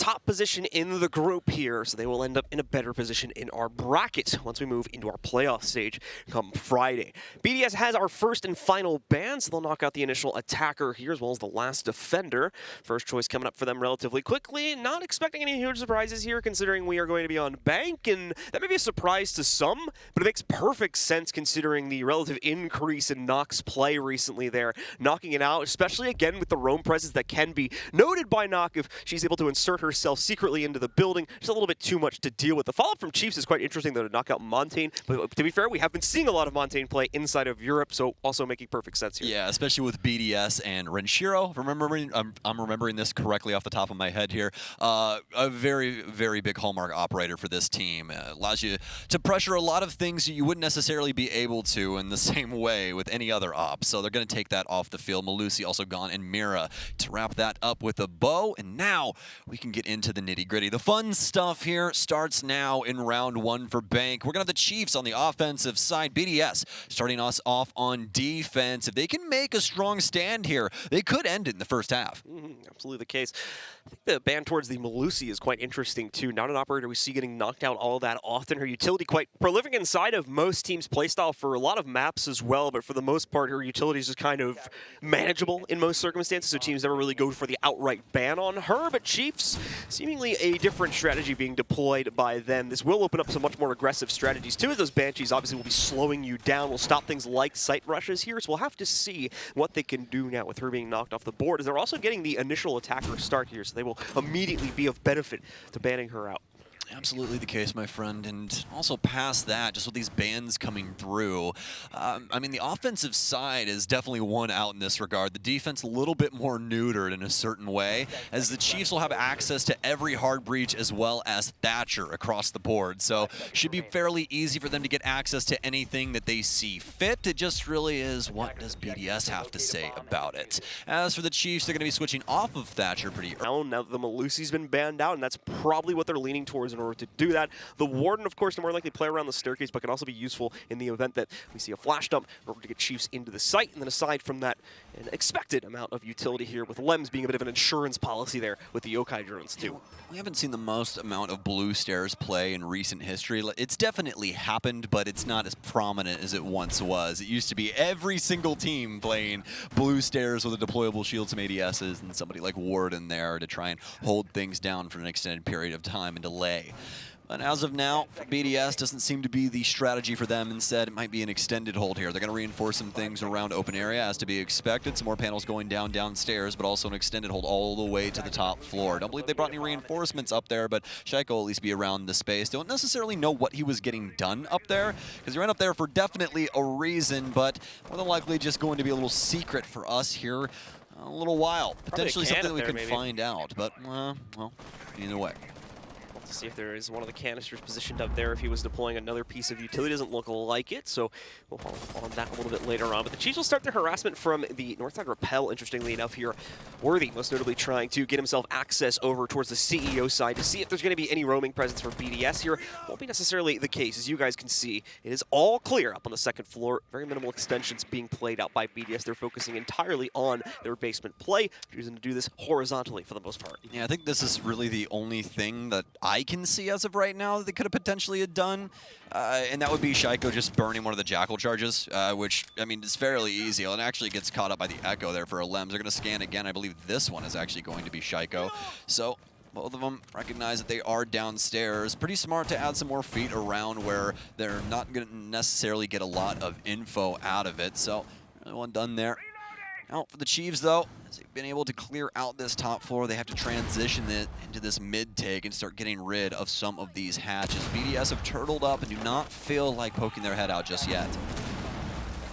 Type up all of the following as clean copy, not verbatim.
top position in the group here, so they will end up in a better position in our bracket once we move into our playoff stage come Friday. BDS has our first and final ban, so they'll knock out the initial attacker here as well as the last defender. First choice coming up for them relatively quickly. Not expecting any huge surprises here, considering we are going to be on bank, and that may be a surprise to some, but it makes perfect sense considering the relative increase in Nox play recently there, knocking it out, especially again with the roam presence that can be noted by Nox if she's able to insert herself secretly into the building. Just a little bit too much to deal with. The follow-up from Chiefs is quite interesting though to knock out Montaigne, but to be fair, we have been seeing a lot of Montaigne play inside of Europe, so also making perfect sense here. Yeah, especially with BDS and Renshiro. I'm remembering this correctly off the top of my head here. A very, very big hallmark operator for this team. Allows you to pressure a lot of things you wouldn't necessarily be able to in the same way with any other op. So they're going to take that off the field. Malusi also gone, and Mira to wrap that up with a bow. And now we can get into the nitty-gritty. The fun stuff here starts now in round one for Bank. We're going to have the Chiefs on the offensive side. BDS starting us off on defense. If they can make a strong stand here, they could end it in the first half. Absolutely the case. I think the ban towards the Malusi is quite interesting too. Not an operator we see getting knocked out all that often. Her utility quite prolific inside of most teams' playstyle for a lot of maps as well, but for the most part her utility is just kind of manageable in most circumstances, so teams never really go for the outright ban on her. But Chiefs, seemingly a different strategy being deployed by them. This will open up some much more aggressive strategies too, as those Banshees obviously will be slowing you down, will stop things like site rushes here, so we'll have to see what they can do now with her being knocked off the board, as they're also getting the initial attacker start here, so they will immediately be of benefit to banning her out. Absolutely the case, my friend, and also past that, just with these bans coming through, I mean, the offensive side is definitely won out in this regard. The defense a little bit more neutered in a certain way, as the Chiefs will have access to every hard breach as well as Thatcher across the board, so should be fairly easy for them to get access to anything that they see fit. It just really is, what does BDS have to say about it? As for the Chiefs, they're going to be switching off of Thatcher pretty early. Now that the Malusi's been banned out, and that's probably what they're leaning towards in order to do that. The Warden, of course, more likely play around the staircase, but can also be useful in the event that we see a flash dump in order to get Chiefs into the site. And then aside from that, an expected amount of utility here, with Lems being a bit of an insurance policy there with the yokai drones too. We haven't seen the most amount of blue stairs play in recent history. It's definitely happened, but it's not as prominent as it once was. It used to be every single team playing blue stairs with a deployable shield, some ADSs, and somebody like Warden there to try and hold things down for an extended period of time and delay. But as of now, BDS doesn't seem to be the strategy for them. Instead, it might be an extended hold here. They're going to reinforce some things around open area, as to be expected. Some more panels going downstairs, but also an extended hold all the way to the top floor. Don't believe they brought any reinforcements up there, but Shaiko will at least be around the space. Don't necessarily know what he was getting done up there, because he ran up there for definitely a reason, but more than likely just going to be a little secret for us here a little while. Potentially something we could find out, but, well, either way. To see if there is one of the canisters positioned up there if he was deploying another piece of utility. Doesn't look like it, so we'll follow up on that a little bit later on. But the Chiefs will start their harassment from the north side repel, interestingly enough here. Worthy, most notably trying to get himself access over towards the CEO side to see if there's going to be any roaming presence for BDS here. Won't be necessarily the case. As you guys can see, it is all clear up on the second floor. Very minimal extensions being played out by BDS. They're focusing entirely on their basement play, choosing to do this horizontally for the most part. Yeah, I think this is really the only thing that I can see as of right now that they could have potentially had done, and that would be Shaiko just burning one of the Jackal charges, which, I mean, is fairly easy. It actually gets caught up by the Echo there for a Lems. They're going to scan again. I believe this one is actually going to be Shaiko. So both of them recognize that they are downstairs. Pretty smart to add some more feet around where they're not going to necessarily get a lot of info out of it. So, another one done there. Now, for the Chiefs, though, as they've been able to clear out this top floor, they have to transition it into this mid-take and start getting rid of some of these hatches. BDS have turtled up and do not feel like poking their head out just yet.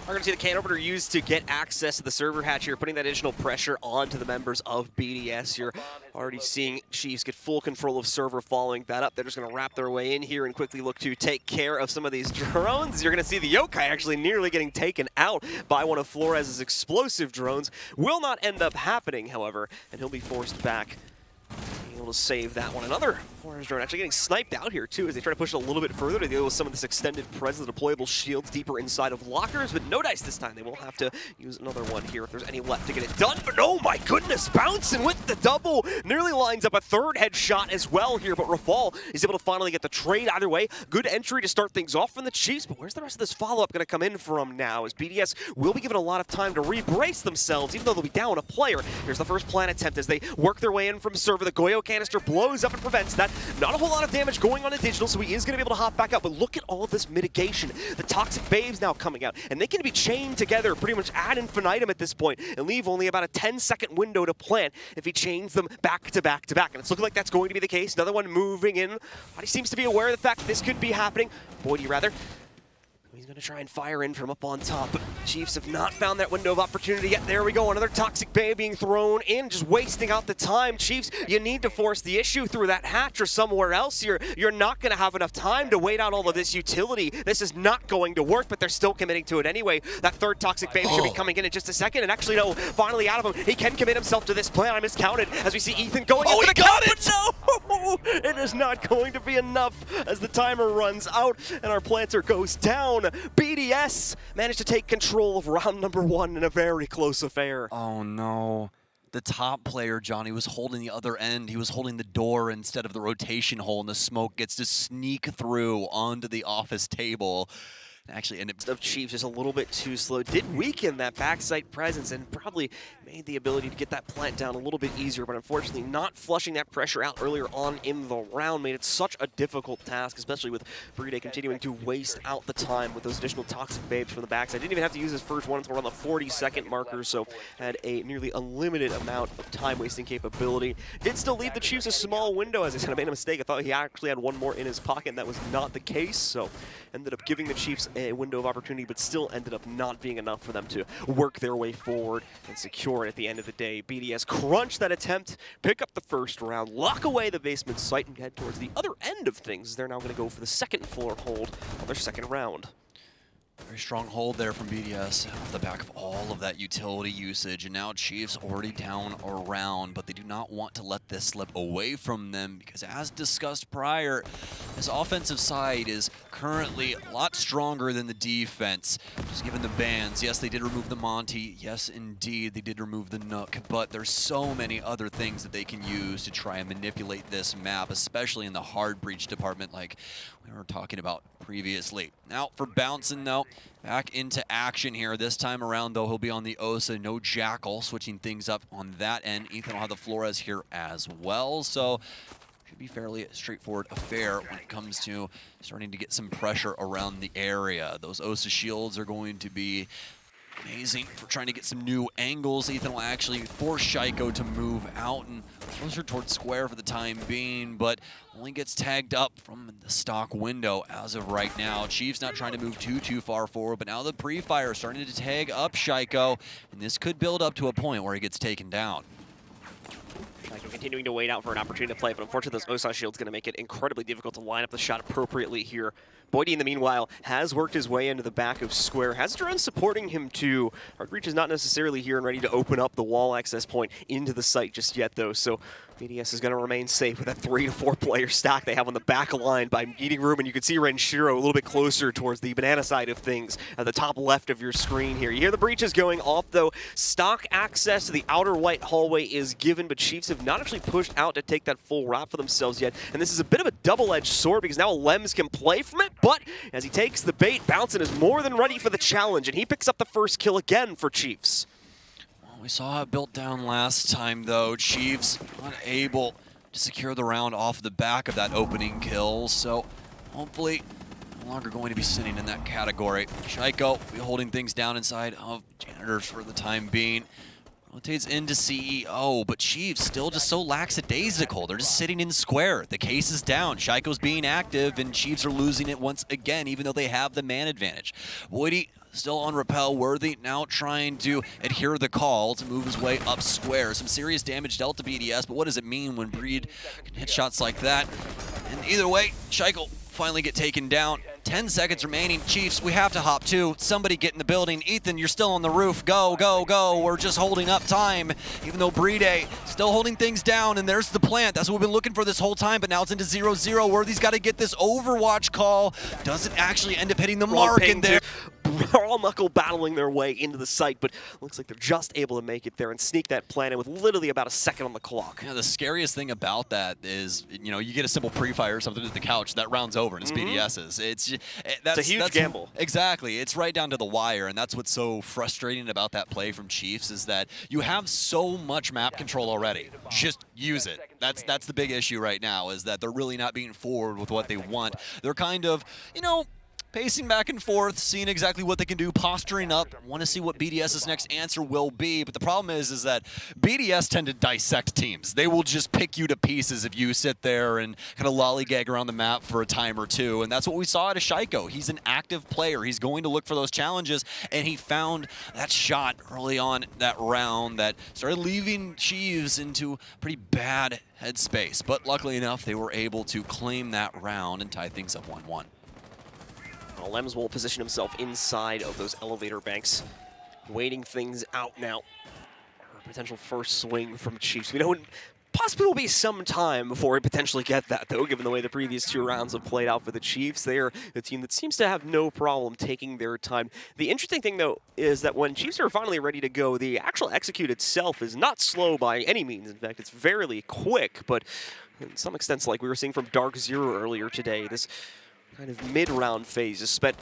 We're going to see the cannon opener used to get access to the server hatch here, putting that additional pressure onto the members of BDS. You're already seeing Chiefs get full control of server following that up. They're just going to wrap their way in here and quickly look to take care of some of these drones. You're going to see the yokai actually nearly getting taken out by one of Flores' explosive drones. Will not end up happening, however, and he'll be forced back. Able to save that one. Another Flores drone actually getting sniped out here too as they try to push it a little bit further to deal with some of this extended presence, deployable shields deeper inside of lockers, but no dice this time. They will have to use another one here if there's any left to get it done. But oh my goodness, bouncing with the double. Nearly lines up a third headshot as well here, but Rafal is able to finally get the trade either way. Good entry to start things off from the Chiefs, but where's the rest of this follow-up going to come in from now? As BDS will be given a lot of time to re-brace themselves, even though they'll be down a player. Here's the first plant attempt as they work their way in from server. The Goyo canister blows up and prevents that. Not a whole lot of damage going on in Digital, so he is going to be able to hop back up, but look at all of this mitigation. The Toxic Babes now coming out, and they can be chained together pretty much ad infinitum at this point and leave only about a 10-second window to plant if he chains them back to back to back. And it's looking like that's going to be the case. Another one moving in. But he seems to be aware of the fact that this could be happening. Boydie, rather. He's going to try and fire in from up on top, but Chiefs have not found that window of opportunity yet. There we go, another Toxic Bay being thrown in, just wasting out the time. Chiefs, you need to force the issue through that hatch or somewhere else. You're not going to have enough time to wait out all of this utility. This is not going to work, but they're still committing to it anyway. That third Toxic Bay should be coming in just a second, and actually, no, finally out of him. He can commit himself to this plan. I miscounted as we see Ethan going in for the got count, it! but no! It is not going to be enough as the timer runs out and our planter goes down. BDS managed to take control of round number 1 in a very close affair. Oh no. The top player, Johnny, was holding the other end. He was holding the door instead of the rotation hole, and the smoke gets to sneak through onto the office table. Actually ended Of Chiefs just a little bit too slow. Did weaken that backside presence and probably made the ability to get that plant down a little bit easier, but unfortunately not flushing that pressure out earlier on in the round made it such a difficult task, especially with Playday continuing to waste out the time with those additional Toxic Babes from the backside. Didn't even have to use his first one until around the 40-second marker, so had a nearly unlimited amount of time wasting capability. Did still leave the Chiefs a small window. As I said, I made a mistake. I thought he actually had one more in his pocket, and that was not the case, so ended up giving the Chiefs a window of opportunity, but still ended up not being enough for them to work their way forward and secure it at the end of the day. BDS crunch that attempt, pick up the first round, lock away the basement site, and head towards the other end of things. They're now going to go for the second floor hold on their second round. very strong hold there from BDS off the back of all of that utility usage, and now Chiefs already down around, but they do not want to let this slip away from them because, as discussed prior, this offensive side is currently a lot stronger than the defense, just given the bans. Yes, they did remove the Monty. Yes, indeed, they did remove the Nook, but there's so many other things that they can use to try and manipulate this map, especially in the hard breach department like we were talking about previously. Now for Bouncing, though, back into action here. This time around, though, he'll be on the Osa, no Jackal, switching things up on that end. Ethan will have the Flores here as well, so should be fairly straightforward affair when it comes to starting to get some pressure around the area. Those Osa shields are going to be amazing for trying to get some new angles. Ethan will actually force Shaiko to move out and closer towards square for the time being, but only gets tagged up from the stock window as of right now. Chiefs not trying to move too far forward, but now the pre-fire starting to tag up Shaiko, and this could build up to a point where he gets taken down. Shaiko continuing to wait out for an opportunity to play, but unfortunately those Osa shields going to make it incredibly difficult to line up the shot appropriately here. Boydie, in the meanwhile, has worked his way into the back of square. Has drones supporting him too. Hard Breach is not necessarily here and ready to open up the wall access point into the site just yet, though. So BDS is going to remain safe with that 3 to 4 player stack they have on the back line by needing room. And you can see Renshiro a little bit closer towards the banana side of things at the top left of your screen here. You hear the breaches going off, though. Stock access to the outer white hallway is given, but Chiefs have not actually pushed out to take that full wrap for themselves yet. And this is a bit of a double-edged sword because now Lems can play from it, but as he takes the bait, Bouncing is more than ready for the challenge, and he picks up the first kill again for Chiefs. Well, we saw it built down last time, though. Chiefs unable to secure the round off the back of that opening kill, so hopefully no longer going to be sitting in that category. Shaiko will be holding things down inside of Janitors for the time being. Rotates into CEO, but Chiefs still just so lackadaisical. They're just sitting in square. The case is down. Shaiko's being active, and Chiefs are losing it once again, even though they have the man advantage. Woody still on repel. Worthy now trying to adhere the call to move his way up square. Some serious damage dealt to BDS, but what does it mean when Breed can hit shots like that? And either way, Shaiko finally get taken down. 10 seconds remaining. Chiefs, we have to hop too. Somebody get in the building. Ethan, you're still on the roof. Go, go, go. We're just holding up time, even though Playday still holding things down, and there's the plant. That's what we've been looking for this whole time, but now it's into 0-0. Worthy's got to get this Overwatch call. Doesn't actually end up hitting the mark in there. Brawl Knuckle battling their way into the site, but looks like they're just able to make it there and sneak that plant in with literally about a second on the clock. Yeah, the scariest thing about that is, you know, you get a simple pre-fire or something to the couch, that round's over, and it's BDS's. It's a huge gamble. Exactly. It's right down to the wire, and that's what's so frustrating about that play from Chiefs is that you have so much map control already. Just use it. That's the big issue right now, is that they're really not being forward with what they want. They're kind of, you know, pacing back and forth, seeing exactly what they can do, posturing up, want to see what BDS's next answer will be. But the problem is that BDS tend to dissect teams. They will just pick you to pieces if you sit there and kind of lollygag around the map for a time or two. And that's what we saw out of Shaiko. He's an active player. He's going to look for those challenges, and he found that shot early on that round that started leaving Chiefs into pretty bad headspace. But luckily enough, they were able to claim that round and tie things up 1-1. Well, Lems will position himself inside of those elevator banks, waiting things out now. For a potential first swing from Chiefs. We know it possibly will be some time before we potentially get that, though, given the way the previous 2 rounds have played out for the Chiefs. They're a team that seems to have no problem taking their time. The interesting thing, though, is that when Chiefs are finally ready to go, the actual execute itself is not slow by any means. In fact, it's fairly quick, but in some extent, like we were seeing from DarkZero earlier today, this kind of mid-round phase is spent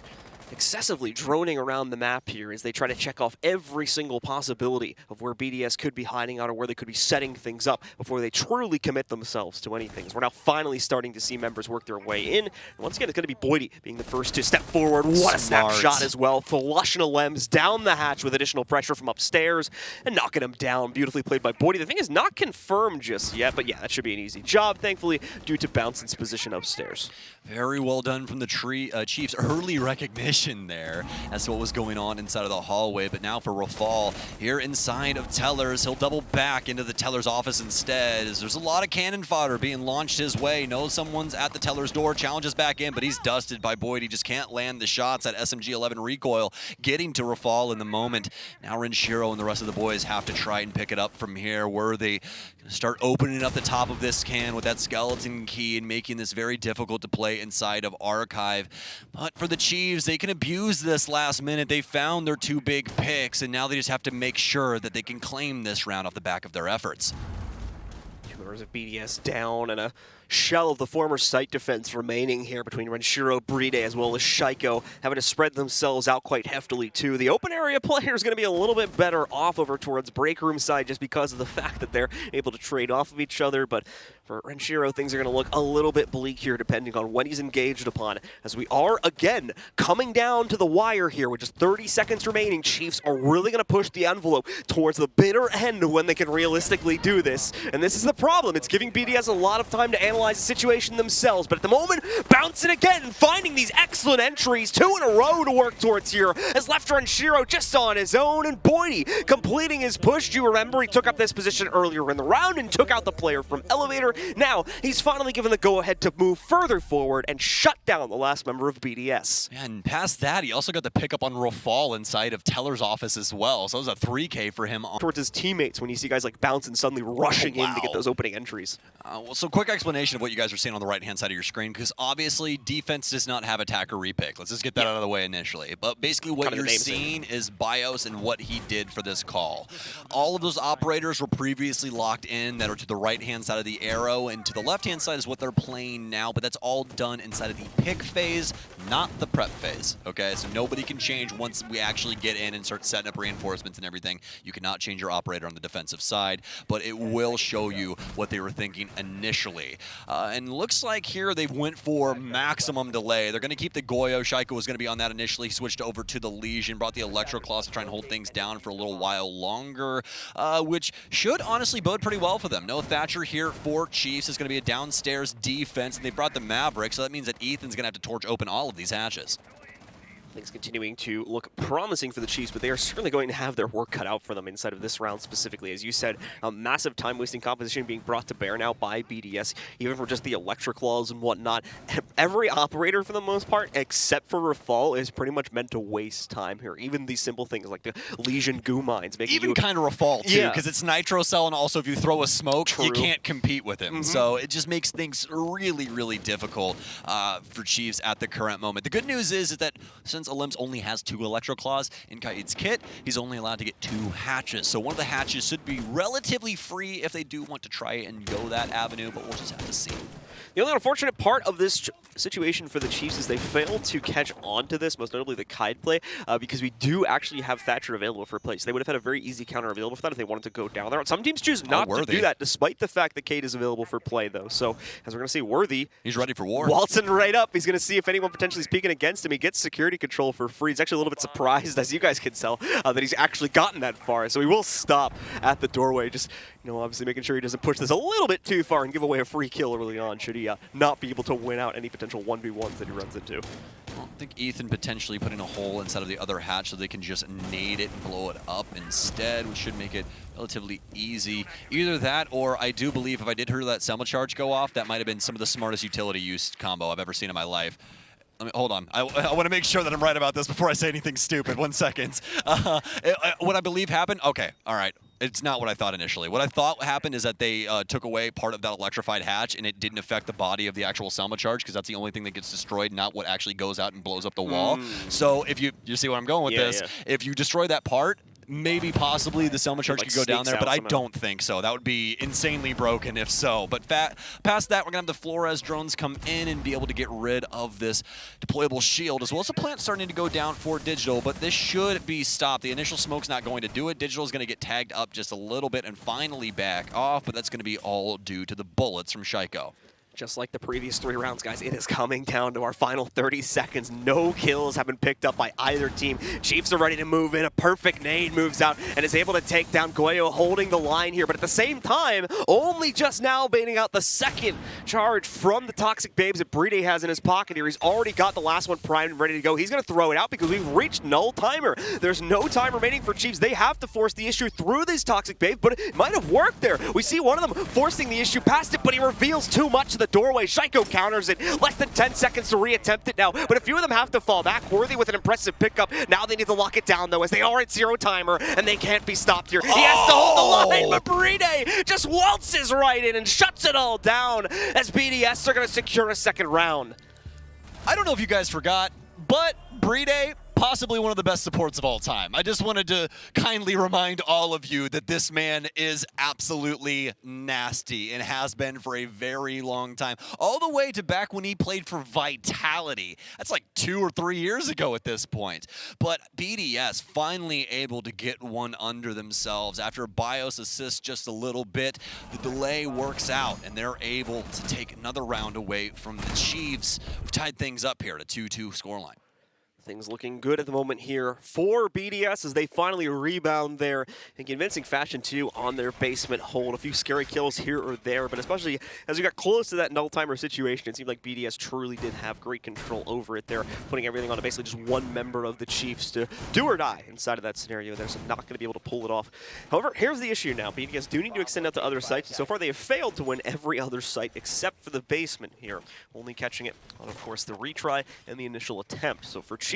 excessively droning around the map here as they try to check off every single possibility of where BDS could be hiding out or where they could be setting things up before they truly commit themselves to anything. So we're now finally starting to see members work their way in. And once again, it's going to be Boydie being the first to step forward. What a snapshot as well. Flushing a Lems down the hatch with additional pressure from upstairs and knocking him down. Beautifully played by Boydie. The thing is not confirmed just yet, but yeah, that should be an easy job, thankfully, due to Bouncing's position upstairs. Very well done from the Chiefs. Early recognition there as to what was going on inside of the hallway. But now for Rafal here inside of Tellers. He'll double back into the Tellers office instead. As there's a lot of cannon fodder being launched his way. Knows someone's at the Tellers door. Challenges back in, but he's dusted by Boyd. He just can't land the shots. That SMG-11 recoil getting to Rafal in the moment. Now Renshiro and the rest of the boys have to try and pick it up from here. Worthy gonna start opening up the top of this can with that skeleton key and making this very difficult to play inside of Archive. But for the Chiefs, they can abuse this last minute. They found their 2 big picks, and now they just have to make sure that they can claim this round off the back of their efforts. 2 members of BDS down and a shell of the former site defense remaining here between Renshiro, Playday, as well as Shaiko, having to spread themselves out quite heftily too. The open area player is going to be a little bit better off over towards break room side just because of the fact that they're able to trade off of each other, but for Renshiro, things are going to look a little bit bleak here depending on when he's engaged upon, as we are, again, coming down to the wire here with just 30 seconds remaining. Chiefs are really going to push the envelope towards the bitter end when they can realistically do this, and this is the problem. It's giving BDS a lot of time to analyze the situation themselves, but at the moment, Bouncing again, finding these excellent entries, 2 in a row to work towards here, as left Renshiro just on his own, and Boydie completing his push. Do you remember he took up this position earlier in the round and took out the player from Elevator? Now, he's finally given the go-ahead to move further forward and shut down the last member of BDS. And past that, he also got the pickup on Rafal inside of Teller's office as well, so it was a 3K for him. Towards his teammates when you see guys like Bouncing suddenly rushing in to get those opening entries. Well, so quick explanation of what you guys are seeing on the right-hand side of your screen, because obviously defense does not have attacker repick. Let's just get that out of the way initially. But basically what you're seeing is BIOS and what he did for this call. All of those operators were previously locked in that are to the right-hand side of the arrow, and to the left-hand side is what they're playing now, but that's all done inside of the pick phase, not the prep phase, okay? So nobody can change once we actually get in and start setting up reinforcements and everything. You cannot change your operator on the defensive side, but it will show you what they were thinking initially. And looks like here they went for maximum delay. They're going to keep the Goyo. Shaiko was going to be on that initially. He switched over to the Legion, brought the Electro Claws to try and hold things down for a little while longer, which should honestly bode pretty well for them. No Thatcher here for Chiefs. It's going to be a downstairs defense, and they brought the Maverick, so that means that Ethan's going to have to torch open all of these hatches. Things continuing to look promising for the Chiefs, but they are certainly going to have their work cut out for them inside of this round specifically. As you said, a massive time-wasting composition being brought to bear now by BDS, even for just the electric claws and whatnot. Every operator, for the most part, except for Rafal, is pretty much meant to waste time here. Even these simple things like the Legion goo mines. Even kind of Rafal, too, because it's Nitro Cell, and also if you throw a smoke, you can't compete with him. So it just makes things really, really difficult for Chiefs at the current moment. The good news is that since Olims only has 2 Electro Claws in Kaid's kit, he's only allowed to get 2 hatches. So one of the hatches should be relatively free if they do want to try and go that avenue, but we'll just have to see. The only unfortunate part of this situation for the Chiefs is they failed to catch on to this, most notably the Kaid play, because we do actually have Thatcher available for play. So they would have had a very easy counter available for that if they wanted to go down there. Some teams choose not to do that, despite the fact that Kaid is available for play, though. So, as we're going to see, Worthy... He's ready for war. Waltzing right up. He's going to see if anyone potentially is peeking against him. He gets security control for free. He's actually a little bit surprised, as you guys can tell, that he's actually gotten that far. So he will stop at the doorway, just, you know, obviously making sure he doesn't push this a little bit too far and give away a free kill early on, should he not be able to win out any potential 1v1s that he runs into. I think Ethan potentially putting a hole inside of the other hatch so they can just nade it and blow it up instead, which should make it relatively easy. Either that, or I do believe if I did hear that Selma charge go off, that might have been some of the smartest utility use combo I've ever seen in my life. Hold on. I want to make sure that I'm right about this before I say anything stupid. 1 second. What I believe happened? Okay. All right. It's not what I thought initially. What I thought happened is that they took away part of that electrified hatch, and it didn't affect the body of the actual Selma charge, because that's the only thing that gets destroyed, not what actually goes out and blows up the wall. So if you see where I'm going with this, if you destroy that part, maybe possibly the Selma charge could go down there, but I don't think so. That would be insanely broken if so. But past that, we're going to have the Flores drones come in and be able to get rid of this deployable shield, as well as the plant starting to go down for Digital, but this should be stopped. The initial smoke's not going to do it. Digital is going to get tagged up just a little bit and finally back off, but that's going to be all due to the bullets from Shaiko. Just like the previous 3 rounds, guys, it is coming down to our final 30 seconds. No kills have been picked up by either team. Chiefs are ready to move in. A perfect nade moves out and is able to take down Goyo, holding the line here. But at the same time, only just now baiting out the second charge from the Toxic Babes that Playday has in his pocket here. He's already got the last one primed and ready to go. He's going to throw it out because we've reached null timer. There's no time remaining for Chiefs. They have to force the issue through these Toxic Babes, but it might have worked there. We see one of them forcing the issue past it, but he reveals too much to the doorway. Shaiko counters it. Less than 10 seconds to reattempt it now, but a few of them have to fall back. Worthy with an impressive pickup. Now they need to lock it down, though, as they are at 0 timer, and they can't be stopped here. He has to hold the line, but Playday just waltzes right in and shuts it all down as BDS are going to secure a second round. I don't know if you guys forgot, but Playday, possibly one of the best supports of all time. I just wanted to kindly remind all of you that this man is absolutely nasty and has been for a very long time. All the way to back when he played for Vitality. That's like 2 or 3 years ago at this point. But BDS finally able to get one under themselves. After BIOS assists just a little bit, the delay works out and they're able to take another round away from the Chiefs. We've tied things up here at a 2-2 scoreline. Things looking good at the moment here for BDS as they finally rebound there in convincing fashion too on their basement hold. A few scary kills here or there, but especially as we got close to that null timer situation, it seemed like BDS truly did have great control over it there, putting everything on to basically just one member of the Chiefs to do or die inside of that scenario. They're not going to be able to pull it off. However, here's the issue now. BDS do need to extend out to other sites, and so far they have failed to win every other site except for the basement here, only catching it on, of course, the retry and the initial attempt. So for Chiefs,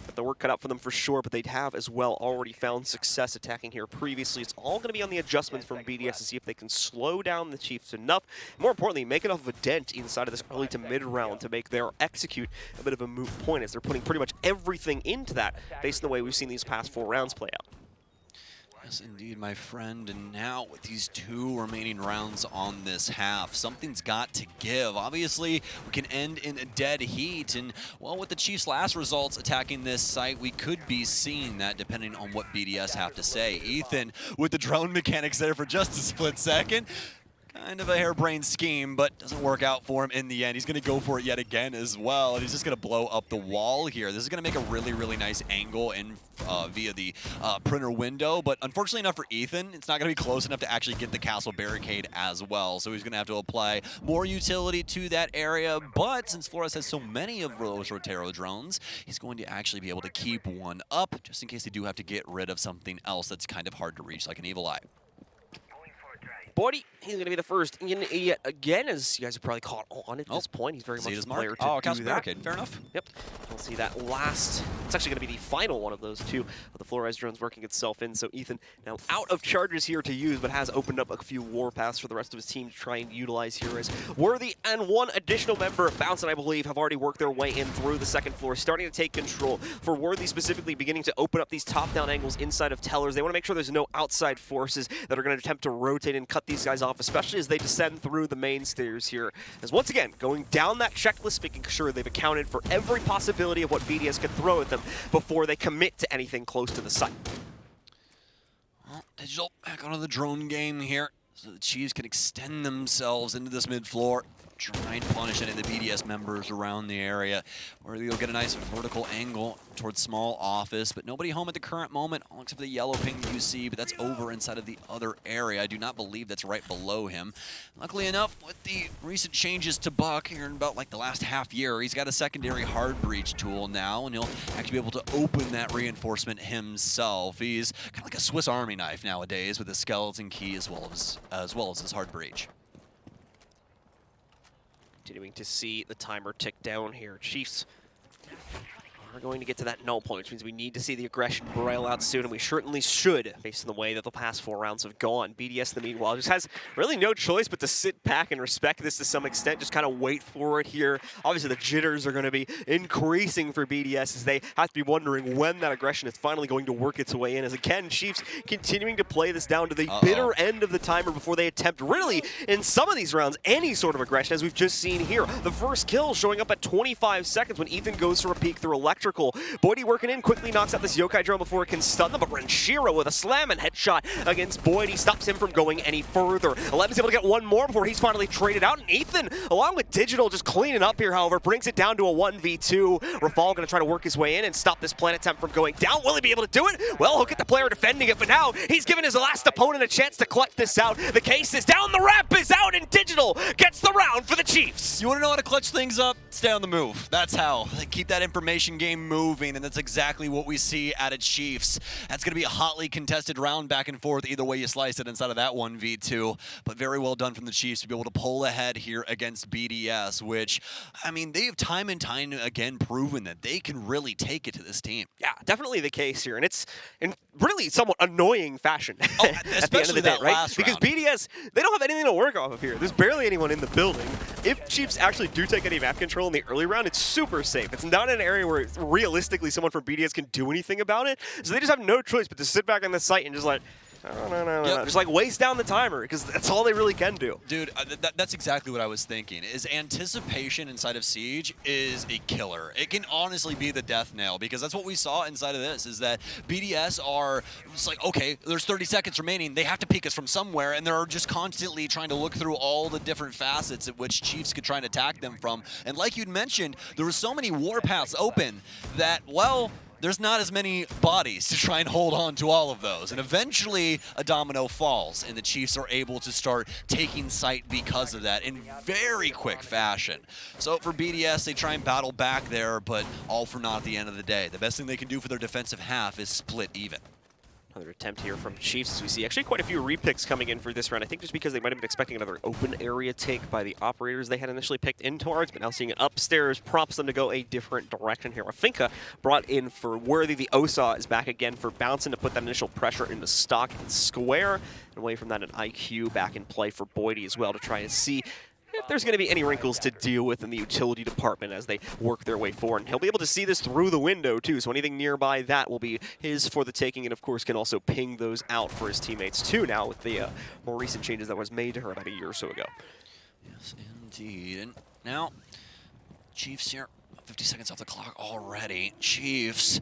got the work cut out for them for sure, but they'd have as well already found success attacking here previously. It's all going to be on the adjustments from BDS to see if they can slow down the Chiefs enough, more importantly, make enough of a dent inside of this early to mid round to make their execute a bit of a moot point, as they're putting pretty much everything into that based on the way we've seen these past 4 rounds play out. Yes, indeed, my friend. And now with these 2 remaining rounds on this half, something's got to give. Obviously, we can end in a dead heat. And, well, with the Chiefs' last results attacking this site, we could be seeing that depending on what BDS have to say. Ethan, with the drone mechanics there for just a split second, Kind of a harebrained scheme, but doesn't work out for him in the end. He's going to go for it yet again as well, and he's just going to blow up the wall here. This is going to make a really, really nice angle in via the printer window, but unfortunately enough for Ethan, it's not going to be close enough to actually get the castle barricade as well, so he's going to have to apply more utility to that area, but since Flores has so many of those Rotero drones, he's going to actually be able to keep one up, just in case they do have to get rid of something else that's kind of hard to reach, like an Evil Eye. Bodie, he's going to be the first in yet again, as you guys have probably caught on at this point. He's very much the player to do that. Barricade. Fair enough. Yep. We'll see that last. It's actually going to be the final one of those two of the Flores drones working itself in. So Ethan now out of charges here to use, but has opened up a few warpaths for the rest of his team to try and utilize here as Worthy and one additional member, Bouncin, I believe, have already worked their way in through the second floor, starting to take control. For Worthy specifically, beginning to open up these top-down angles inside of tellers. They want to make sure there's no outside forces that are going to attempt to rotate and cut these guys off, especially as they descend through the main stairs here. As once again, going down that checklist, making sure they've accounted for every possibility of what BDS could throw at them before they commit to anything close to the site. Well, Digital back onto the drone game here, so the Chiefs can extend themselves into this mid-floor. Try and punish any of the BDS members around the area, where they'll get a nice vertical angle towards small office, but nobody home at the current moment, all except for the yellow ping you see, but that's over inside of the other area. I do not believe that's right below him. Luckily enough, with the recent changes to Buck here in about like the last half year, he's got a secondary hard breach tool now, and he'll actually be able to open that reinforcement himself. He's kind of like a Swiss Army knife nowadays with his skeleton key as well as his hard breach. Continuing to see the timer tick down here. Chiefs are going to get to that null point, which means we need to see the aggression braille out soon, and we certainly should, based on the way that the past 4 rounds have gone. BDS, in the meanwhile, just has really no choice but to sit back and respect this to some extent, just kind of wait for it here. Obviously, the jitters are going to be increasing for BDS as they have to be wondering when that aggression is finally going to work its way in. As again, Chiefs continuing to play this down to the bitter end of the timer before they attempt, really, in some of these rounds, any sort of aggression, as we've just seen here. The first kill showing up at 25 seconds when Ethan goes for a peek through electrical. Boydie working in, quickly knocks out this yokai drone before it can stun them, but Renshiro with a slam and headshot against Boydie stops him from going any further. 11's able to get one more before he's finally traded out, and Ethan, along with Digital, just cleaning up here, however, brings it down to a 1v2. Rafal gonna try to work his way in and stop this Planet Temp from going down. Will he be able to do it? Well, he'll get the player defending it, but now he's given his last opponent a chance to clutch this out. The case is down, the wrap is out, and Digital gets the round for the Chiefs. You want to know how to clutch things up? Stay on the move. That's how. Keep that information game moving, and that's exactly what we see out of Chiefs. That's going to be a hotly contested round back and forth, either way you slice it inside of that 1v2, but very well done from the Chiefs to be able to pull ahead here against BDS, which, I mean, they've time and time again proven that they can really take it to this team. Yeah, definitely the case here, and it's in really somewhat annoying fashion at the end of the day, right? Because BDS, they don't have anything to work off of here. There's barely anyone in the building. If Chiefs actually do take any map control in the early round, it's super safe. It's not an area where realistically someone from BDS can do anything about it, so they just have no choice but to sit back on the site and just like, just like waste down the timer, because that's all they really can do. Dude, that's exactly what I was thinking. Is anticipation inside of Siege is a killer. It can honestly be the death nail, because that's what we saw inside of this, is that BDS are just like, okay, there's 30 seconds remaining, they have to peek us from somewhere, and they're just constantly trying to look through all the different facets at which Chiefs could try and attack them from. And like you'd mentioned, there were so many warpaths open that, well, there's not as many bodies to try and hold on to all of those. And eventually, a domino falls, and the Chiefs are able to start taking site because of that in very quick fashion. So for BDS, they try and battle back there, but all for naught at the end of the day. The best thing they can do for their defensive half is split even. Another attempt here from Chiefs, as we see actually quite a few repicks coming in for this round. I think just because they might have been expecting another open area take by the operators they had initially picked in towards, but now seeing it upstairs prompts them to go a different direction here. Afinka brought in for Worthy. The Osa is back again for Bouncing to put that initial pressure into stock and square. And away from that, an IQ back in play for Boydie as well to try and see if there's going to be any wrinkles to deal with in the utility department as they work their way forward. And he'll be able to see this through the window, too, so anything nearby that will be his for the taking, and of course can also ping those out for his teammates, too, now with the more recent changes that was made to her about a year or so ago. Yes, indeed. And now, Chiefs here, 50 seconds off the clock already. Chiefs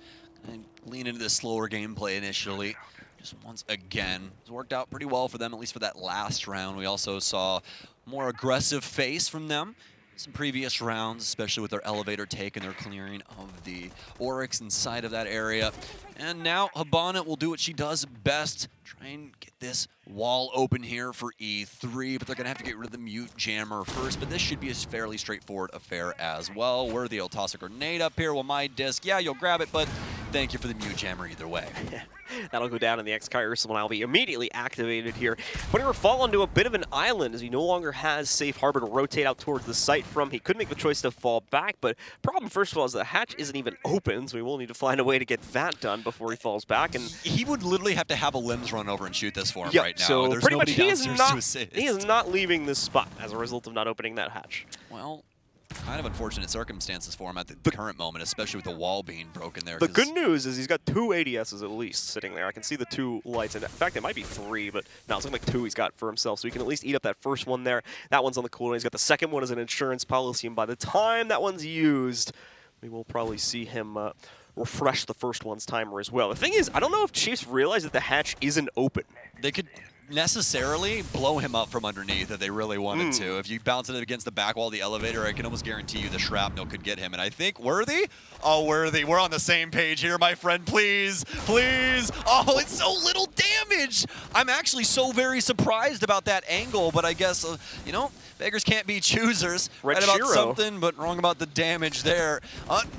lean into this slower gameplay initially. just once again. It's worked out pretty well for them, at least for that last round. We also saw more aggressive face from them. Some previous rounds, especially with their elevator take and their clearing of the Oryx inside of that area. And now Habana will do what she does best, try and get this wall open here for E3, but they're going to have to get rid of the mute jammer first, but this should be a fairly straightforward affair as well. Worthy will toss a grenade up here. Well, my disc, yeah, you'll grab it, but thank you for the mute jammer either way. That'll go down, and the X-Kai Ursula will be immediately activated here, putting her fall onto a bit of an island as he no longer has safe harbor to rotate out towards the site from. He could make the choice to fall back, but problem, first of all, is the hatch isn't even open, so we will need to find a way to get that done before he falls back. And he would literally have to have a limbs run over and shoot this for him right now. So there's pretty much he is not leaving this spot as a result of not opening that hatch. Well, kind of unfortunate circumstances for him at the current moment, especially with the wall being broken there. The good news is he's got 2 ADSs at least sitting there. I can see the 2 lights. In fact, it might be 3, but no, it's looking like 2 he's got for himself. So he can at least eat up that first one there. That one's on the cooldown. He's got the second one as an insurance policy, and by the time that one's used, we will probably see him refresh the first one's timer as well. The thing is, I don't know if Chiefs realize that the hatch isn't open. They could necessarily blow him up from underneath if they really wanted to. If you bounce it against the back wall of the elevator, I can almost guarantee you the shrapnel could get him. And I think Worthy? Oh, Worthy, we're on the same page here, my friend. Please, please. Oh, it's so little damage. I'm actually so very surprised about that angle, but I guess, you know, beggars can't be choosers. Right about something, but wrong about the damage there.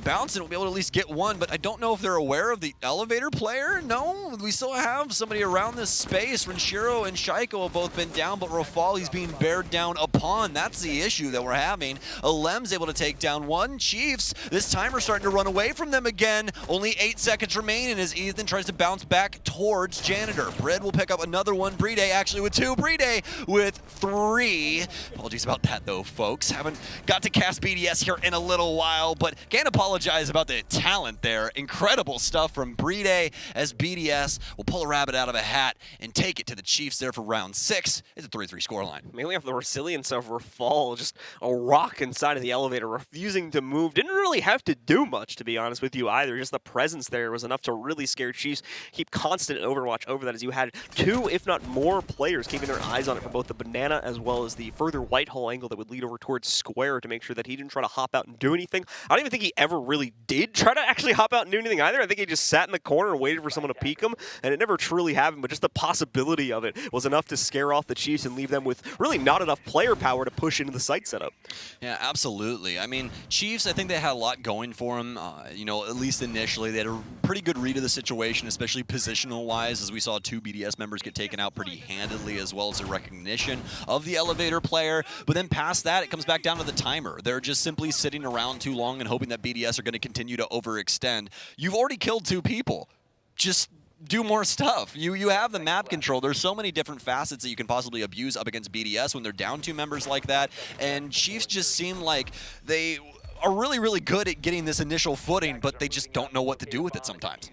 Bouncing will be able to at least get one, but I don't know if they're aware of the elevator player. No, we still have somebody around this space. Renshiro and Shaiko have both been down, but Rafal, he's being bared down upon. That's the issue that we're having. Lem's able to take down one. Chiefs, this timer starting to run away from them again. Only 8 seconds remaining as Ethan tries to bounce back towards Janitor. Bread will pick up another one. Breeday actually with 2. Breeday with 3. Apologies about that though, folks. Haven't got to cast BDS here in a little while, but can't apologize about the talent there. Incredible stuff from Breeday as BDS will pull a rabbit out of a hat and take it to the Chiefs there for round 6. It's a 3-3 scoreline. Mainly off the resilience of Rafal, just a rock inside of the elevator, refusing to move. Didn't really have to do much, to be honest with you, either. Just the presence there was enough to really scare Chiefs. Keep constant overwatch over that as you had 2, if not more, players keeping their eyes on it for both the banana as well as the further Whitehall angle that would lead over towards Square to make sure that he didn't try to hop out and do anything. I don't even think he ever really did try to actually hop out and do anything either. I think he just sat in the corner and waited for someone to peek him, and it never truly happened, but just the possibility of it was enough to scare off the Chiefs and leave them with really not enough player power to push into the site setup. Yeah, absolutely. I mean, Chiefs, I think they had a lot going for them. You know, at least initially, they had a pretty good read of the situation, especially positional-wise, as we saw 2 BDS members get taken out pretty handedly, as well as a recognition of the elevator player. But then past that, it comes back down to the timer. They're just simply sitting around too long and hoping that BDS are going to continue to overextend. You've already killed 2 people. Just do more stuff. You have the map control. There's so many different facets that you can possibly abuse up against BDS when they're down 2 members like that. And Chiefs just seem like they are really, really good at getting this initial footing, but they just don't know what to do with it sometimes.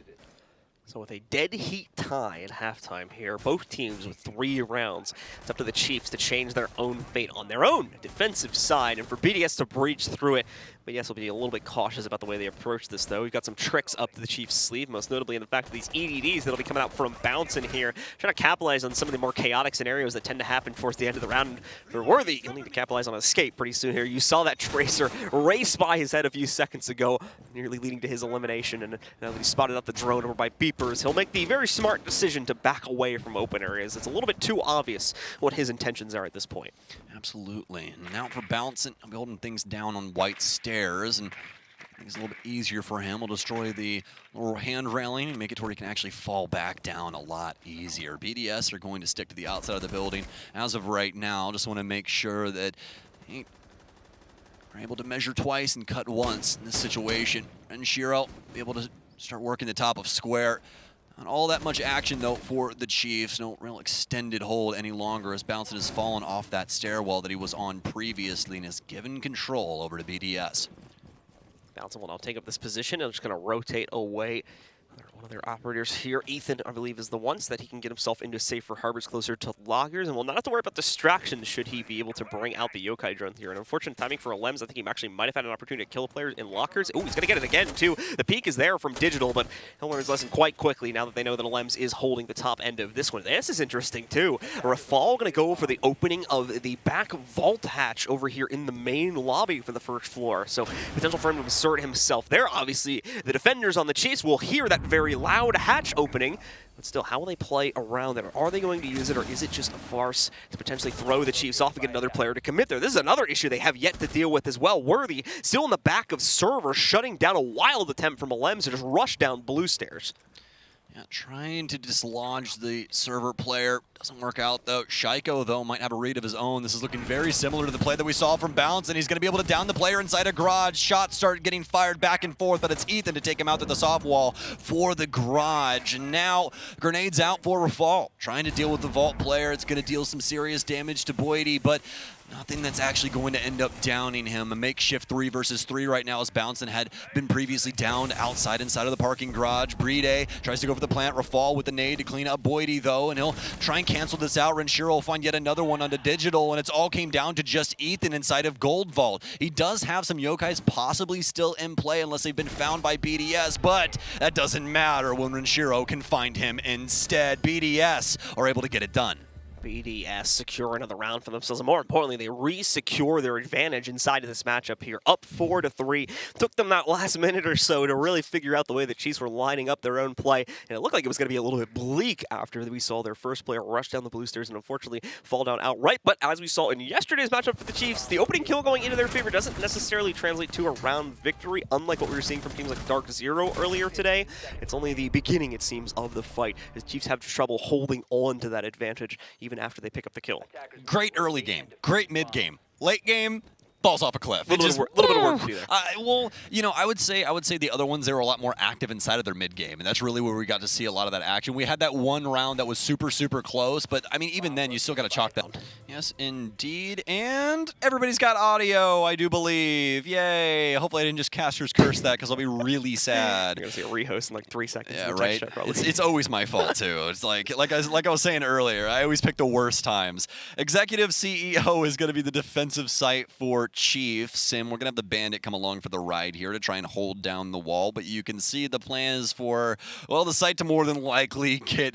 So with a dead heat tie at halftime here, both teams with 3 rounds. It's up to the Chiefs to change their own fate on their own defensive side, and for BDS to breach through it. BDS will be a little bit cautious about the way they approach this, though. We've got some tricks up to the Chiefs' sleeve, most notably in the fact that these EDDs that'll be coming out from Bouncing here, trying to capitalize on some of the more chaotic scenarios that tend to happen towards the end of the round. And for Worthy, he'll need to capitalize on escape pretty soon here. You saw that Tracer race by his head a few seconds ago, nearly leading to his elimination, and now that he spotted out the drone over by Beepers, he'll make the very smart decision to back away from open areas. It's a little bit too obvious what his intentions are at this point. Absolutely. And now for Bouncing, I'll be holding things down on white stairs, and it's a little bit easier for him. We'll destroy the little hand railing and make it to where he can actually fall back down a lot easier. BDS are going to stick to the outside of the building. As of right now, just want to make sure that he are able to measure twice and cut once in this situation. And Shiro be able to start working the top of Square. Not all that much action, though, for the Chiefs. No real extended hold any longer as Bouncing has fallen off that stairwell that he was on previously and has given control over to BDS. Bouncing will now take up this position and just going to rotate away. One of their operators here, Ethan, I believe, is the one, so that he can get himself into safer harbors closer to loggers, and will not have to worry about distractions should he be able to bring out the yokai drone here. And unfortunate timing for Alems. I think he actually might have had an opportunity to kill a player in lockers. Oh, he's going to get it again, too. The peek is there from Digital, but he'll learn his lesson quite quickly now that they know that Alems is holding the top end of this one. This is interesting, too. Rafal going to go for the opening of the back vault hatch over here in the main lobby for the first floor. So potential for him to insert himself there. Obviously, the defenders on the Chiefs will hear that very loud hatch opening, but still, how will they play around it? Are they going to use it, or is it just a farce to potentially throw the Chiefs off and get another player to commit there? This is another issue they have yet to deal with as well. Worthy still in the back of server, shutting down a wild attempt from Alems to just rush down blue stairs. Yeah, trying to dislodge the server player. Doesn't work out, though. Shaiko, though, might have a read of his own. This is looking very similar to the play that we saw from Bounce, and he's going to be able to down the player inside a garage. Shots start getting fired back and forth, but it's Ethan to take him out to the soft wall for the garage. And now, grenades out for Rafal. Trying to deal with the vault player. It's going to deal some serious damage to Boydie, but nothing that's actually going to end up downing him. A makeshift 3 versus 3 right now as Bouncin had been previously downed inside of the parking garage. Playday tries to go for the plant. Rafal with the nade to clean up Boydie, though, and he'll try and cancel this out. Renshiro will find yet another one onto Digital, and it's all came down to just Ethan inside of Gold Vault. He does have some yokais possibly still in play unless they've been found by BDS, but that doesn't matter when Renshiro can find him instead. BDS are able to get it done. BDS secure another round for themselves, and more importantly, they re-secure their advantage inside of this matchup here, up 4-3. Took them that last minute or so to really figure out the way the Chiefs were lining up their own play, and it looked like it was going to be a little bit bleak after we saw their first player rush down the blue stairs and unfortunately fall down outright. But as we saw in yesterday's matchup for the Chiefs, the opening kill going into their favor doesn't necessarily translate to a round victory, unlike what we were seeing from teams like DarkZero earlier today. It's only the beginning, it seems, of the fight, as Chiefs have trouble holding on to that advantage even after they pick up the kill. Great early game, great mid game, late game falls off a cliff. A little bit of work to do there. Well, you know, I would say the other ones, they were a lot more active inside of their mid game, and that's really where we got to see a lot of that action. We had that one round that was super, super close, but I mean, even then, you still got to chalk that. Yes, indeed, and everybody's got audio, I do believe. Yay! Hopefully, I didn't just Caster's curse that because I'll be really sad. You're gonna see a rehost in like 3 seconds. Yeah, right. It's always my fault too. It's like I was saying earlier, I always pick the worst times. Executive CEO is going to be the defensive site for Chiefs, and we're going to have the Bandit come along for the ride here to try and hold down the wall, but you can see the plan is for, well, the site to more than likely get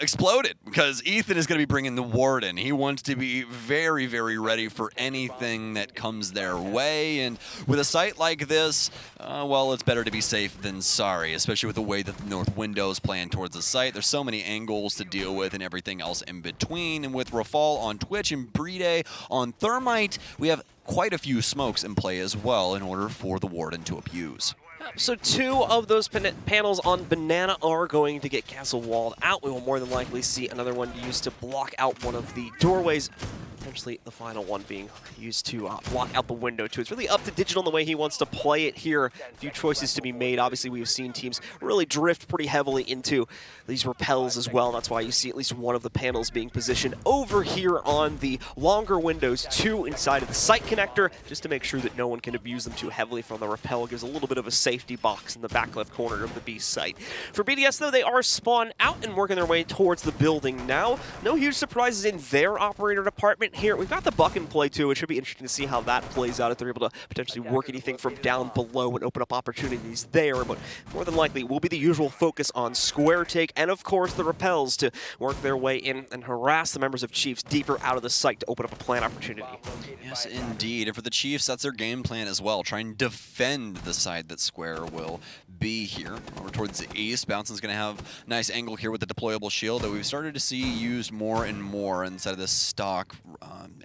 exploded, because Ethan is going to be bringing the Warden. He wants to be very, very ready for anything that comes their way, and with a site like this, well, it's better to be safe than sorry, especially with the way that the north windows plan towards the site. There's so many angles to deal with and everything else in between, and with Rafal on Twitch and Playday on Thermite, we have quite a few smokes in play as well in order for the Warden to abuse. So 2 of those panels on Banana are going to get castle walled out. We will more than likely see another one used to block out one of the doorways. Potentially the final one being used to block out the window too. It's really up to Digital in the way he wants to play it here. A few choices to be made. Obviously, we've seen teams really drift pretty heavily into these repels as well. That's why you see at least one of the panels being positioned over here on the longer windows, 2 inside of the site connector, just to make sure that no one can abuse them too heavily from the repel. It gives a little bit of a safety box in the back left corner of the B site. For BDS, though, they are spawned out and working their way towards the building now. No huge surprises in their operator department here. We've got the buck in play too. It should be interesting to see how that plays out, if they're able to potentially work anything from down below and open up opportunities there. But more than likely, will be the usual focus on square take and, of course, the repels to work their way in and harass the members of Chiefs deeper out of the site to open up a plant opportunity. Yes, indeed. And for the Chiefs, that's their game plan as well. Try and defend the side that Square will be here. Over towards the east, Bouncing's going to have a nice angle here with the deployable shield that we've started to see used more and more inside of this stock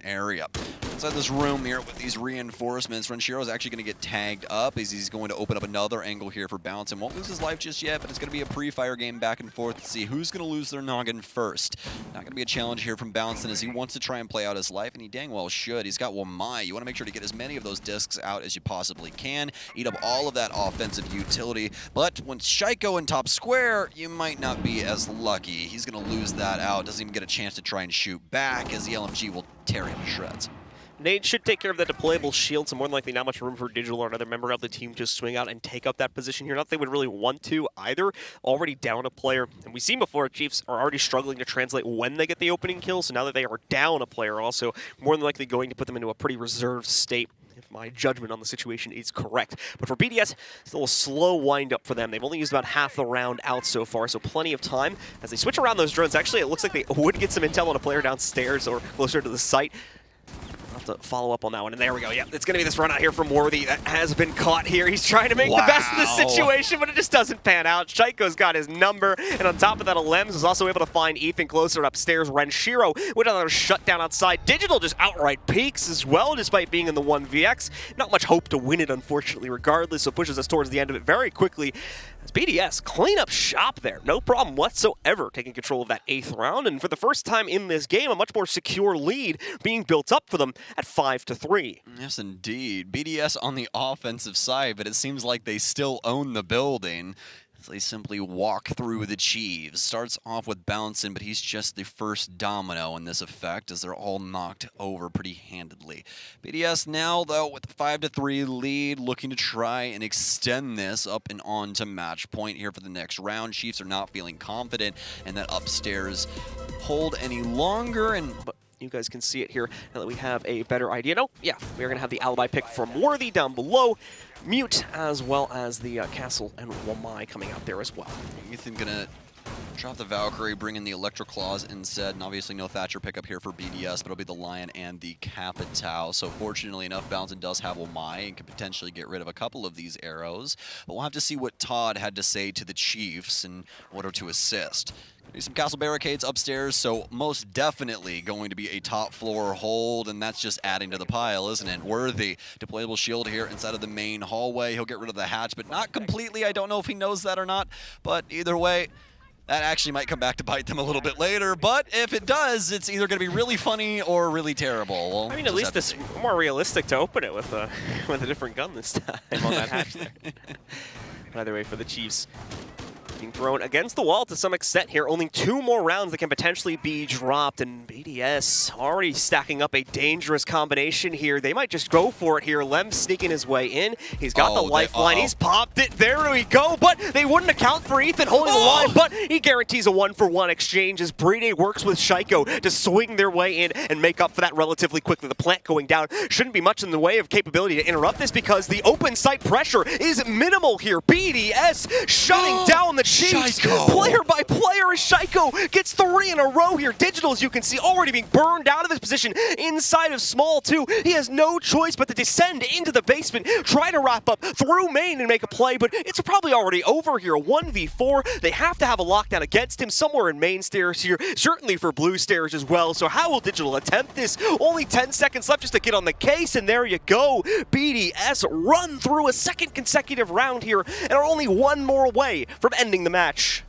area. Inside this room here with these reinforcements, Renshiro is actually going to get tagged up as he's going to open up another angle here for Bouncing. Won't lose his life just yet, but it's going to be a pre-fire game back and forth to see who's going to lose their noggin first. Not going to be a challenge here from Bouncing as he wants to try and play out his life, and he dang well should. He's got Wamai. You want to make sure to get as many of those discs out as you possibly can, eat up all of that offensive utility, but when Shaiko in top square, you might not be as lucky. He's going to lose that out, doesn't even get a chance to try and shoot back as the LMG will tear him to shreds. Nade should take care of that deployable shield, so more than likely not much room for Digital or another member of the team to swing out and take up that position here. Not that they would really want to either. Already down a player. And we've seen before, Chiefs are already struggling to translate when they get the opening kill, so now that they are down a player, also more than likely going to put them into a pretty reserved state, if my judgment on the situation is correct. But for BDS, it's a little slow wind-up for them. They've only used about half the round out so far, so plenty of time. As they switch around those drones, actually, it looks like they would get some intel on a player downstairs or closer to the site. I'll have to follow up on that one. And there we go. Yeah, it's going to be this run out here from Worthy that has been caught here. He's trying to make the best of the situation, but it just doesn't pan out. Shaiko's got his number. And on top of that, Alems is also able to find Ethan closer upstairs. Renshiro with another shutdown outside. Digital just outright peaks as well, despite being in the 1vx. Not much hope to win it, unfortunately, regardless. So pushes us towards the end of it very quickly. As BDS clean up shop there. No problem whatsoever taking control of that 8th round. And for the first time in this game, a much more secure lead being built up for them at 5-3. Yes, indeed. BDS on the offensive side, but it seems like they still own the building. They simply walk through the Chiefs. Starts off with Bouncin', but he's just the first domino in this effect as they're all knocked over pretty handedly. BDS now, though, with a 5-3 lead, looking to try and extend this up and on to match point here for the next round. Chiefs are not feeling confident in that upstairs hold any longer, but you guys can see it here now that we have a better idea. No, yeah, we're going to have the alibi pick from Worthy down below. Mute, as well as the Castle and Wamai coming out there as well. Ethan gonna drop the Valkyrie, bring in the Electro Claws instead, and obviously no Thatcher pickup here for BDS, but it'll be the Lion and the Capitao. So fortunately enough, Bouncin does have Wamai and can potentially get rid of a couple of these arrows. But we'll have to see what Todd had to say to the Chiefs in order to assist. Some castle barricades upstairs, so most definitely going to be a top floor hold, and that's just adding to the pile, isn't it? Worthy, deployable shield here inside of the main hallway. He'll get rid of the hatch, but not completely. I don't know if he knows that or not, but either way, that actually might come back to bite them a little bit later, but if it does, it's either going to be really funny or really terrible. Well, I mean, at least it's more realistic to open it with a different gun this time on that hatch there. Either way, for the Chiefs, being thrown against the wall to some extent here. Only 2 more rounds that can potentially be dropped, and BDS already stacking up a dangerous combination here. They might just go for it here. Lem sneaking his way in. He's got the lifeline. He's popped it. There we go, but they wouldn't account for Ethan holding the line, but he guarantees a 1-for-1 exchange as Playday works with Shaiko to swing their way in and make up for that relatively quickly. The plant going down shouldn't be much in the way of capability to interrupt this because the open site pressure is minimal here. BDS shutting down the Chiefs. Player by player as Shaiko gets 3 in a row here. Digital, as you can see, already being burned out of his position inside of small 2. He has no choice but to descend into the basement, try to wrap up through main and make a play, but it's probably already over here. 1v4. They have to have a lockdown against him somewhere in main stairs here, certainly for blue stairs as well. So how will Digital attempt this? Only 10 seconds left just to get on the case, and there you go. BDS run through a second consecutive round here and are only 1 more away from ending the match.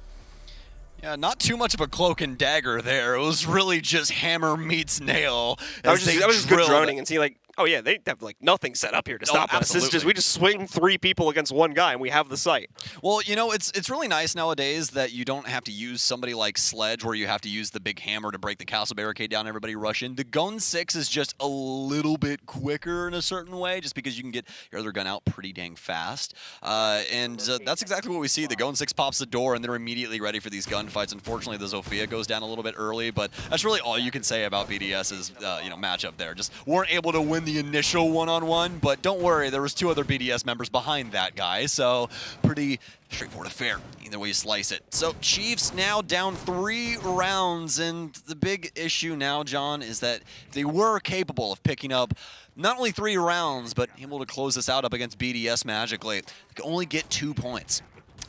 Yeah, not too much of a cloak and dagger there. It was really just hammer meets nail. That was just good droning and see, like, oh yeah, they have like nothing set up here to stop us. It's just we just swing 3 people against 1 guy and we have the site. Well, you know, it's really nice nowadays that you don't have to use somebody like Sledge where you have to use the big hammer to break the castle barricade down, everybody rush in. The Gun 6 is just a little bit quicker in a certain way, just because you can get your other gun out pretty dang fast. That's exactly what we see. The Gun 6 pops the door and they're immediately ready for these gunfights. Unfortunately, the Zofia goes down a little bit early, but that's really all you can say about BDS's matchup there. Just weren't able to win the initial one-on-one, but don't worry, there was 2 other BDS members behind that guy, so pretty straightforward affair, either way you slice it. So Chiefs now down 3 rounds, and the big issue now, John, is that they were capable of picking up not only 3 rounds, but able to close this out up against BDS magically. They could only get 2 points.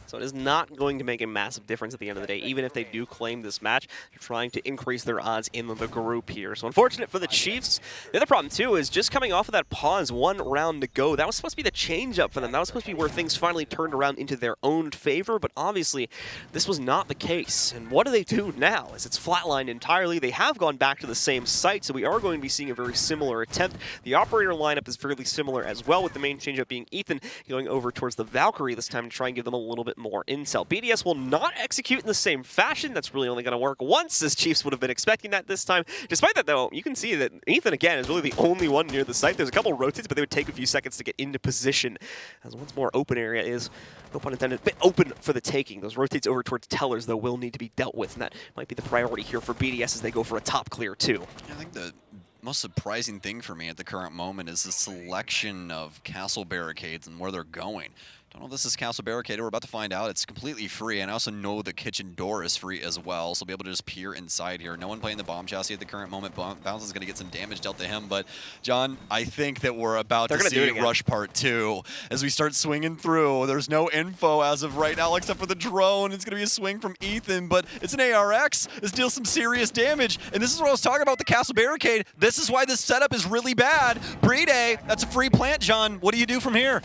So it is not going to make a massive difference at the end of the day, even if they do claim this match. They're trying to increase their odds in the group here. So unfortunate for the Chiefs. The other problem, too, is just coming off of that pause, 1 round to go. That was supposed to be the change-up for them. That was supposed to be where things finally turned around into their own favor, but obviously this was not the case. And what do they do now? As it's flatlined entirely, they have gone back to the same site, so we are going to be seeing a very similar attempt. The operator lineup is fairly similar as well, with the main change-up being Ethan going over towards the Valkyrie this time to try and give them a little bit more intel. BDS will not execute in the same fashion. That's really only going to work once, as Chiefs would have been expecting that this time. Despite that, though, you can see that Ethan, again, is really the only one near the site. There's a couple of rotates, but they would take a few seconds to get into position, as once more open area is, no pun intended, a bit open for the taking. Those rotates over towards tellers, though, will need to be dealt with, and that might be the priority here for BDS as they go for a top clear, too. I think the most surprising thing for me at the current moment is the selection of castle barricades and where they're going. Don't know if this is castle barricade. We're about to find out. It's completely free, and I also know the kitchen door is free as well, so we'll be able to just peer inside here. No one playing the bomb chassis at the current moment. Bounce is going to get some damage dealt to him, but John, I think that we're about to see Rush Part 2 as we start swinging through. There's no info as of right now except for the drone. It's going to be a swing from Ethan, but it's an ARX. This deals some serious damage, and this is what I was talking about, the castle barricade. This is why this setup is really bad. Playday, that's a free plant, John. What do you do from here?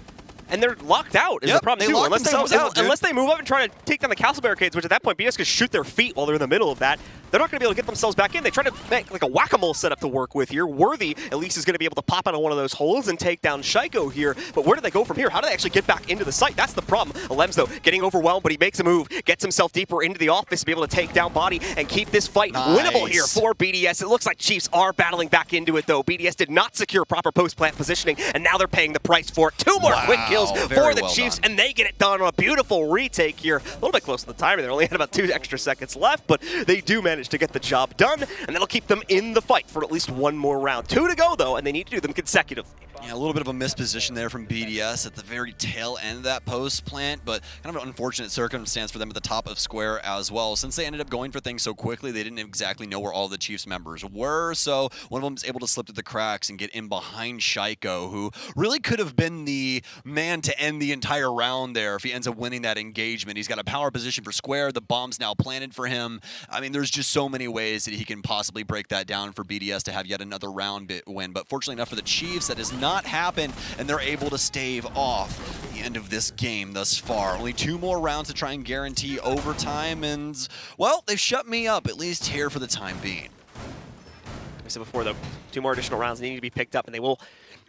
And they're locked out is the problem, too. Unless they move up and try to take down the castle barricades, which at that point, BDS could shoot their feet while they're in the middle of that. They're not going to be able to get themselves back in. They try to make like a whack-a-mole setup to work with here. Worthy, at least, is going to be able to pop out of one of those holes and take down Shaiko here. But where do they go from here? How do they actually get back into the site? That's the problem. Alems, though, getting overwhelmed, but he makes a move, gets himself deeper into the office to be able to take down Body and keep this fight winnable here for BDS. It looks like Chiefs are battling back into it, though. BDS did not secure proper post-plant positioning, and now they're paying the price for it. 2 more quick kills for the Chiefs, and they get it done on a beautiful retake here. A little bit close to the timer. They only had about 2 extra seconds left, but they do manage to get the job done, and that'll keep them in the fight for at least 1 more round. 2 to go, though, and they need to do them consecutively. Yeah, a little bit of a misposition there from BDS at the very tail end of that post plant, but kind of an unfortunate circumstance for them at the top of square as well. Since they ended up going for things so quickly, they didn't exactly know where all the Chiefs members were, so one of them is able to slip through the cracks and get in behind Shaiko, who really could have been the man to end the entire round there if he ends up winning that engagement. He's got a power position for square, the bomb's now planted for him. I mean, there's just so many ways that he can possibly break that down for BDS to have yet another round win, but fortunately enough for the Chiefs, that does not happen, and they're able to stave off the end of this game thus far. Only 2 more rounds to try and guarantee overtime, and, well, they've shut me up, at least here for the time being. Like I said before, though, 2 more additional rounds need to be picked up, and they will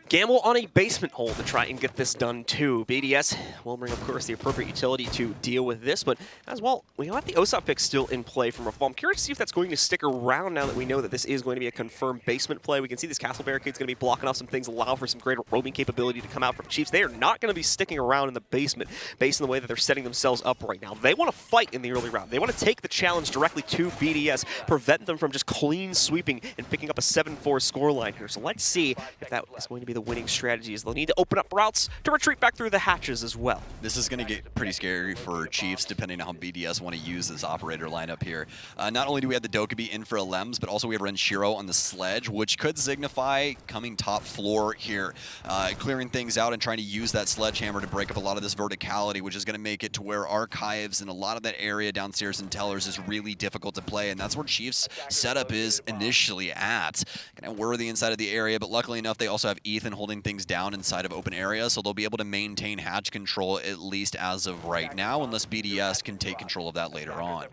gamble on a basement hole to try and get this done too. BDS will bring, of course, the appropriate utility to deal with this, but as well, we have the OSOP pick still in play from Rafal. I'm curious to see if that's going to stick around now that we know that this is going to be a confirmed basement play. We can see this castle barricade is going to be blocking off some things, allow for some greater roaming capability to come out from Chiefs. They are not going to be sticking around in the basement based on the way that they're setting themselves up right now. They want to fight in the early round. They want to take the challenge directly to BDS, prevent them from just clean sweeping and picking up a 7-4 scoreline here. So let's see if that is going to be the winning strategy. They'll need to open up routes to retreat back through the hatches as well. This is going to get pretty scary for Chiefs, depending on how BDS want to use this operator lineup here. Not only do we have the Dokkaebi in for Alems, but also we have Renshiro on the sledge, which could signify coming top floor here, clearing things out and trying to use that sledgehammer to break up a lot of this verticality, which is going to make it to where Archives and a lot of that area downstairs in Tellers is really difficult to play, and that's where Chiefs' setup is initially at. Kind of worthy inside of the area, but luckily enough, they also have Ethan holding things down inside of open areas, so they'll be able to maintain hatch control at least as of right now, unless BDS can take control of that later on.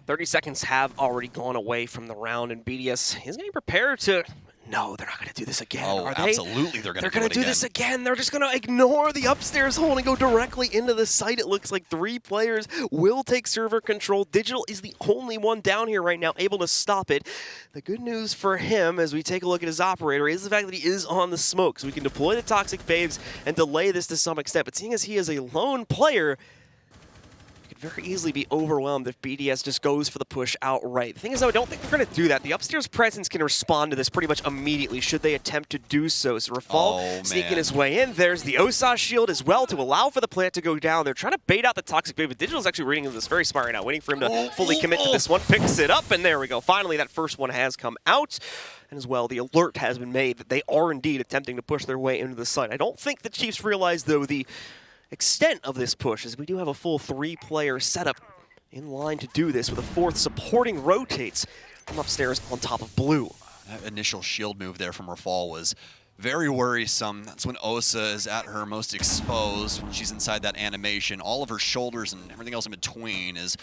30 seconds have already gone away from the round, and BDS is getting prepared to... No, they're not going to do this again, are they? Absolutely, they're going to do this again. They're just going to ignore the upstairs hole and go directly into the site. It looks like 3 players will take server control. Digital is the only one down here right now able to stop it. The good news for him, as we take a look at his operator, is the fact that he is on the smoke. So we can deploy the Toxic Faves and delay this to some extent. But seeing as he is a lone player, very easily be overwhelmed if BDS just goes for the push outright. The thing is, though, I don't think they're going to do that. The upstairs presence can respond to this pretty much immediately should they attempt to do so. So Rafal sneaking his way in. There's the OSA shield as well to allow for the plant to go down. They're trying to bait out the Toxic Babe, but Digital's actually reading this very smart right now, waiting for him to fully commit to this one. Picks it up, and there we go. Finally, that first one has come out. And as well, the alert has been made that they are indeed attempting to push their way into the site. I don't think the Chiefs realize, though, the extent of this push, as we do have a full 3-player setup in line to do this with a 4th supporting rotates from upstairs on top of blue. That initial shield move there from Rafal was very worrisome. That's when Osa is at her most exposed, when she's inside that animation. All of her shoulders and everything else in between is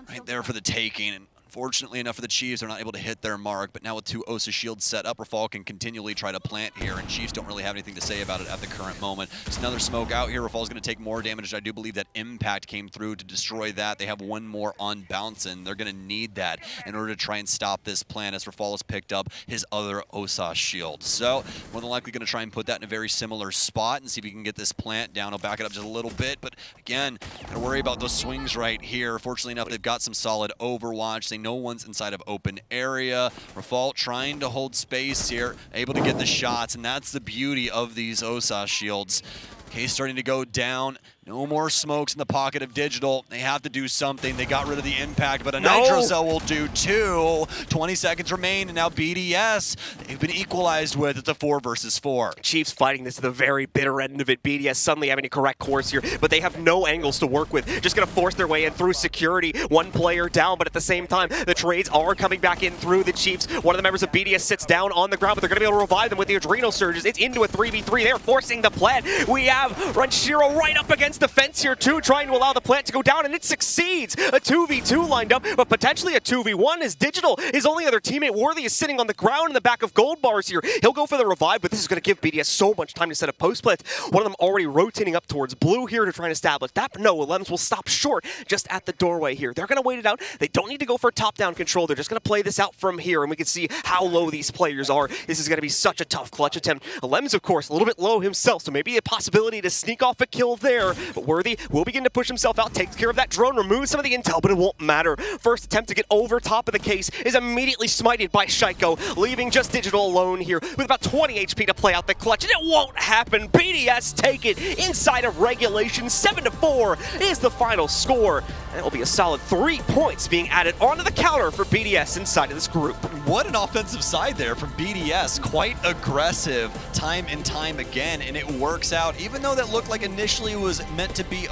right there for the taking. And Fortunately enough for the Chiefs, they're not able to hit their mark, but now with 2 Osa shields set up, Rafal can continually try to plant here, and Chiefs don't really have anything to say about it at the current moment. It's another smoke out here. Rafal's going to take more damage. I do believe that impact came through to destroy that. They have one more on bounce, and they're going to need that in order to try and stop this plant as Rafal has picked up his other Osa shield. So more than likely going to try and put that in a very similar spot and see if we can get this plant down. I'll back it up just a little bit, but again, got to worry about those swings right here. Fortunately enough, they've got some solid overwatch. They know one's inside of open area. Rafal trying to hold space here, able to get the shots, and that's the beauty of these Osa shields. Case starting to go down. No more smokes in the pocket of Digital. They have to do something. They got rid of the impact, but a Nitro Cell will do too. 20 seconds remain, and now BDS, they've been equalized with. It's a 4 versus 4. Chiefs fighting this to the very bitter end of it. BDS suddenly having a correct course here, but they have no angles to work with. Just going to force their way in through security. One player down, but at the same time, the trades are coming back in through the Chiefs. One of the members of BDS sits down on the ground, but they're going to be able to revive them with the Adrenal Surges. It's into a 3v3. They're forcing the plant. We have Ranshiro right up against the fence here too, trying to allow the plant to go down, and it succeeds. A 2v2 lined up, but potentially a 2v1 as Digital, his only other teammate, Worthy, is sitting on the ground in the back of gold bars here. He'll go for the revive, but this is going to give BDS so much time to set up post plants. One of them already rotating up towards blue here to try and establish that, but no, Lems will stop short just at the doorway here. They're going to wait it out. They don't need to go for top-down control. They're just going to play this out from here, and we can see how low these players are. This is going to be such a tough clutch attempt. Lems, of course, a little bit low himself, so maybe a possibility to sneak off a kill there, but Worthy will begin to push himself out, takes care of that drone, removes some of the intel, but it won't matter. First attempt to get over top of the case is immediately smited by Shaiko, leaving just Digital alone here with about 20 HP to play out the clutch, and it won't happen. BDS take it inside of regulation. 7-4 is the final score, and it will be a solid 3 points being added onto the counter for BDS inside of this group. What an offensive side there from BDS. Quite aggressive time and time again, and it works out. Even though that looked like initially it was meant to be